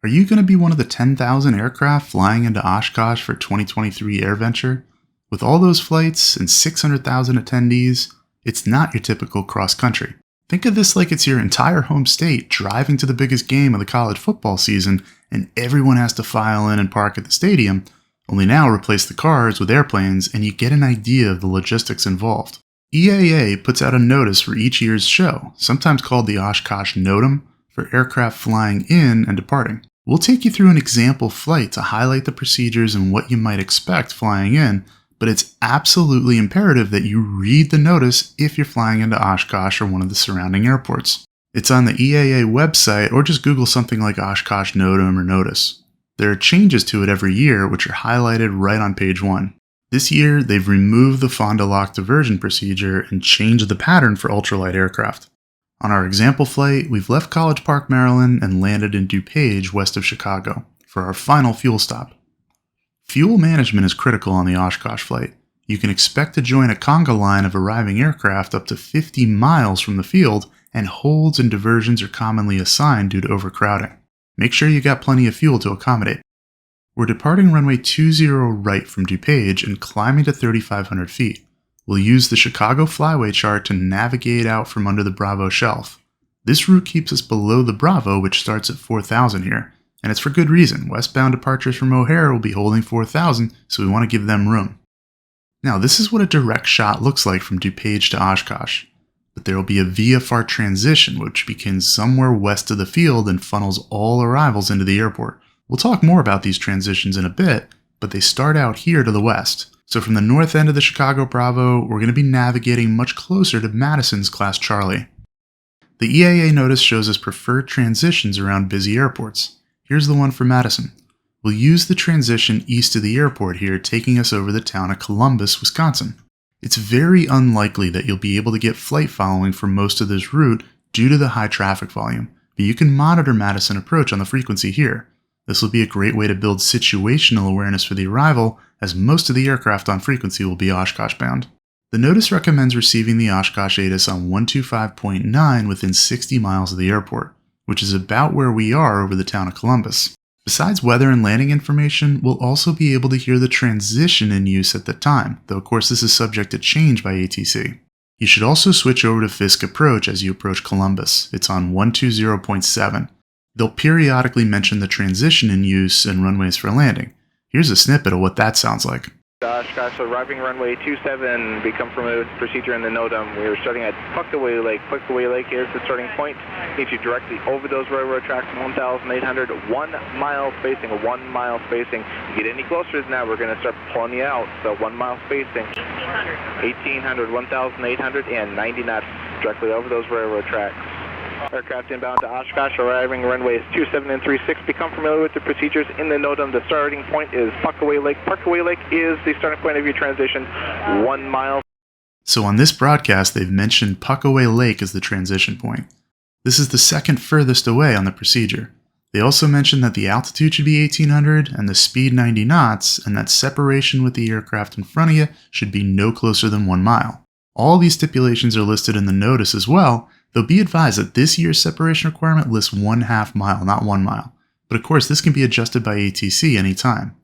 Are you going to be one of the 10,000 aircraft flying into Oshkosh for 2023 AirVenture? With all those flights and 600,000 attendees, it's not your typical cross-country. Think of this like it's your entire home state driving to the biggest game of the college football season, and everyone has to file in and park at the stadium, only now replace the cars with airplanes and you get an idea of the logistics involved. EAA puts out a notice for each year's show, sometimes called the Oshkosh NOTAM, for aircraft flying in and departing. We'll take you through an example flight to highlight the procedures and what you might expect flying in, but it's absolutely imperative that you read the notice if you're flying into Oshkosh or one of the surrounding airports. It's on the EAA website, or just Google something like Oshkosh NOTAM or Notice. There are changes to it every year, which are highlighted right on page 1. This year, they've removed the Fond du Lac diversion procedure and changed the pattern for ultralight aircraft. On our example flight, we've left College Park, Maryland, and landed in DuPage, west of Chicago, for our final fuel stop. Fuel management is critical on the Oshkosh flight. You can expect to join a conga line of arriving aircraft up to 50 miles from the field, and holds and diversions are commonly assigned due to overcrowding. Make sure you got plenty of fuel to accommodate. We're departing runway 20 right from DuPage and climbing to 3,500 feet. We'll use the Chicago flyway chart to navigate out from under the Bravo shelf. This route keeps us below the Bravo, which starts at 4,000 here, and it's for good reason. Westbound departures from O'Hare will be holding 4,000, so we want to give them room. Now, this is what a direct shot looks like from DuPage to Oshkosh, but there will be a VFR transition which begins somewhere west of the field and funnels all arrivals into the airport. We'll talk more about these transitions in a bit, but they start out here to the west. So from the north end of the Chicago Bravo, we're going to be navigating much closer to Madison's Class Charlie. The EAA notice shows us preferred transitions around busy airports. Here's the one for Madison. We'll use the transition east of the airport here, taking us over the town of Columbus, Wisconsin. It's very unlikely that you'll be able to get flight following for most of this route due to the high traffic volume, but you can monitor Madison approach on the frequency here. This will be a great way to build situational awareness for the arrival, as most of the aircraft on frequency will be Oshkosh bound. The notice recommends receiving the Oshkosh ATIS on 125.9 within 60 miles of the airport, which is about where we are over the town of Columbus. Besides weather and landing information, we'll also be able to hear the transition in use at the time, though of course this is subject to change by ATC. You should also switch over to Fisk Approach as you approach Columbus. It's on 120.7. They'll periodically mention the transition in use and runways for landing. Here's a snippet of what that sounds like. Oshkosh, arriving runway 27, become familiar with the procedure in the NOTAM. We are starting at Puckaway Lake. Puckaway Lake is the starting point. Need you directly over those railroad tracks, 1,800, 1 mile spacing, 1 mile spacing. You get any closer than that, we're going to start pulling you out. So 1 mile spacing. 1,800, 1,800, and 90 knots directly over those railroad tracks. Aircraft inbound to Oshkosh, arriving runways 27 and 36. Become familiar with the procedures in the NOTAM. The starting point is Puckaway Lake. Puckaway Lake is the starting point of your transition, 1 mile. So on this broadcast, they've mentioned Puckaway Lake as the transition point. This is the second furthest away on the procedure. They also mentioned that the altitude should be 1,800 and the speed 90 knots, and that separation with the aircraft in front of you should be no closer than 1 mile. All these stipulations are listed in the notice as well, though be advised that this year's separation requirement lists 1/2 mile, not 1 mile. But of course, this can be adjusted by ATC anytime.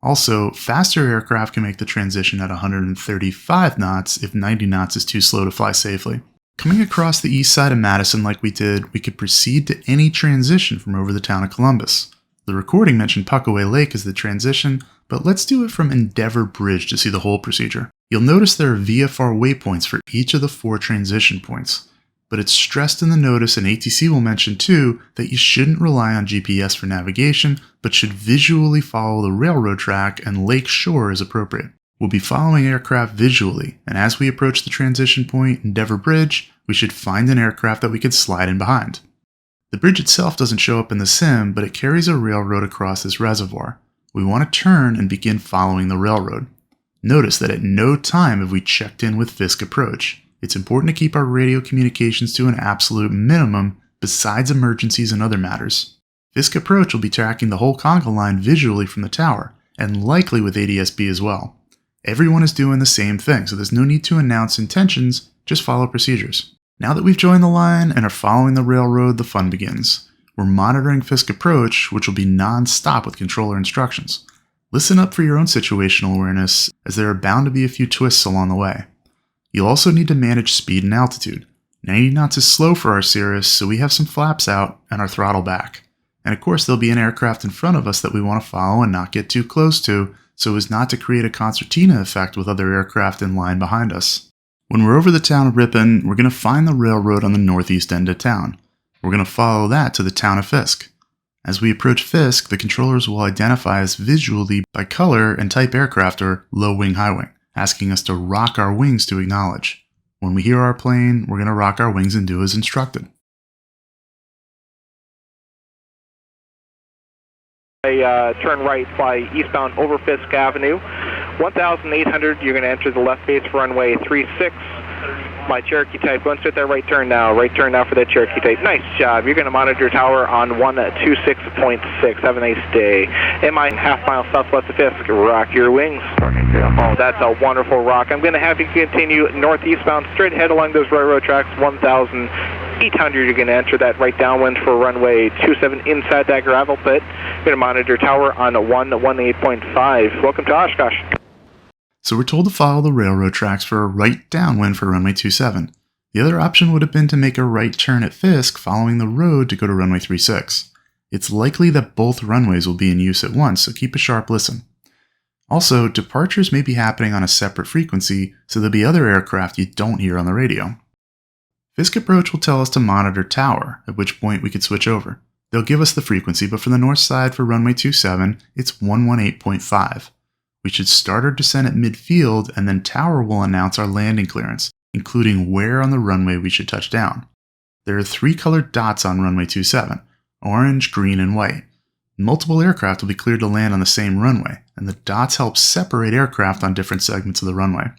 Also, faster aircraft can make the transition at 135 knots if 90 knots is too slow to fly safely. Coming across the east side of Madison like we did, we could proceed to any transition from over the town of Columbus. The recording mentioned Puckaway Lake as the transition, but let's do it from Endeavor Bridge to see the whole procedure. You'll notice there are VFR waypoints for each of the 4 transition points. But it's stressed in the notice, and ATC will mention too, that you shouldn't rely on GPS for navigation, but should visually follow the railroad track and lake shore as appropriate. We'll be following aircraft visually, and as we approach the transition point, Endeavor Bridge, we should find an aircraft that we could slide in behind. The bridge itself doesn't show up in the sim, but it carries a railroad across this reservoir. We want to turn and begin following the railroad. Notice that at no time have we checked in with Fisk Approach. It's important to keep our radio communications to an absolute minimum, besides emergencies and other matters. Fisk Approach will be tracking the whole conga line visually from the tower, and likely with ADS-B as well. Everyone is doing the same thing, so there's no need to announce intentions, just follow procedures. Now that we've joined the line and are following the railroad, the fun begins. we're monitoring Fisk approach, which will be non-stop with controller instructions. Listen up for your own situational awareness, as there are bound to be a few twists along the way. You'll also need to manage speed and altitude. 90 knots is slow for our Cirrus, so we have some flaps out and our throttle back. And of course, there'll be an aircraft in front of us that we want to follow and not get too close to, so as not to create a concertina effect with other aircraft in line behind us. When we're over the town of Ripon, we're going to find the railroad on the northeast end of town. We're going to follow that to the town of Fisk. As we approach Fisk, the controllers will identify us visually by color and type aircraft or low wing, high wing, asking us to rock our wings to acknowledge. When we hear our plane, we're going to rock our wings and do as instructed. Turn right, fly eastbound over Fisk Avenue. 1,800, you're going to enter the left base for runway 36. My Cherokee type, go and set that right turn now. Right turn now for that Cherokee type. Nice job. You're going to monitor tower on 126.6. Have a nice day. MI half mile southwest of Fisk. Rock your wings. Oh, that's a wonderful rock. I'm going to have you continue northeastbound straight ahead along those railroad tracks. 1,800, you're going to enter that right downwind for runway 27 inside that gravel pit. You're going to monitor tower on 118.5. Welcome to Oshkosh. So we're told to follow the railroad tracks for a right downwind for runway 27. The other option would have been to make a right turn at Fisk following the road to go to runway 36. It's likely that both runways will be in use at once, so keep a sharp listen. Also, departures may be happening on a separate frequency, so there'll be other aircraft you don't hear on the radio. Fisk approach will tell us to monitor tower, at which point we could switch over. They'll give us the frequency, but for the north side for runway 27, it's 118.5. We should start our descent at midfield, and then tower will announce our landing clearance, including where on the runway we should touch down. There are 3 colored dots on runway 27, orange, green, and white. Multiple aircraft will be cleared to land on the same runway, and the dots help separate aircraft on different segments of the runway.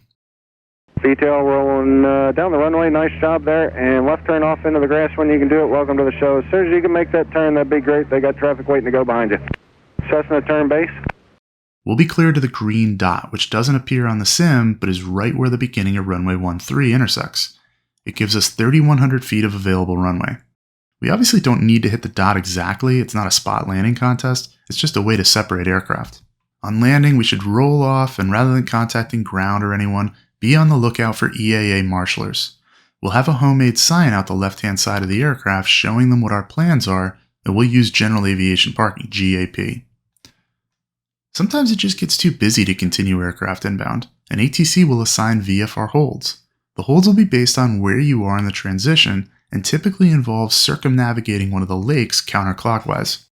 Detail rolling down the runway, nice job there, and left turn off into the grass when you can do it. Welcome to the show. As soon as you can make that turn, that'd be great. They got traffic waiting to go behind you. Cessna turn base. We'll be cleared to the green dot, which doesn't appear on the sim, but is right where the beginning of runway 13 intersects. It gives us 3,100 feet of available runway. We obviously don't need to hit the dot exactly, it's not a spot landing contest, it's just a way to separate aircraft. On landing, we should roll off, and rather than contacting ground or anyone, be on the lookout for EAA marshalers. We'll have a homemade sign out the left-hand side of the aircraft showing them what our plans are, and we'll use General Aviation Parking, GAP. Sometimes it just gets too busy to continue aircraft inbound, and ATC will assign VFR holds. The holds will be based on where you are in the transition and typically involve circumnavigating one of the lakes counterclockwise.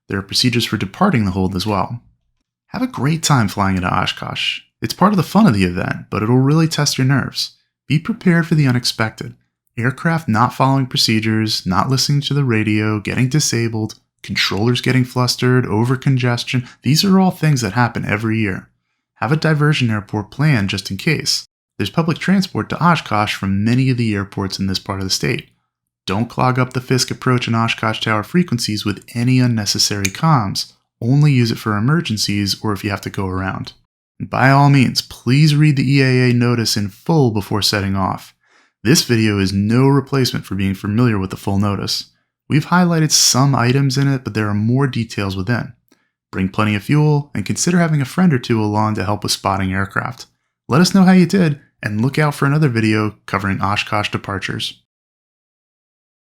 There are procedures for departing the hold as well. Have a great time flying into Oshkosh. It's part of the fun of the event, but it'll really test your nerves. Be prepared for the unexpected. Aircraft not following procedures, not listening to the radio, getting disabled, controllers getting flustered, over congestion. These are all things that happen every year. Have a diversion airport planned just in case. There's public transport to Oshkosh from many of the airports in this part of the state. Don't clog up the Fisk approach and Oshkosh Tower frequencies with any unnecessary comms. Only use it for emergencies or if you have to go around. And by all means, please read the EAA notice in full before setting off. This video is no replacement for being familiar with the full notice. We've highlighted some items in it, but there are more details within. Bring plenty of fuel, and consider having a friend or two along to help with spotting aircraft. Let us know how you did, and look out for another video covering Oshkosh departures.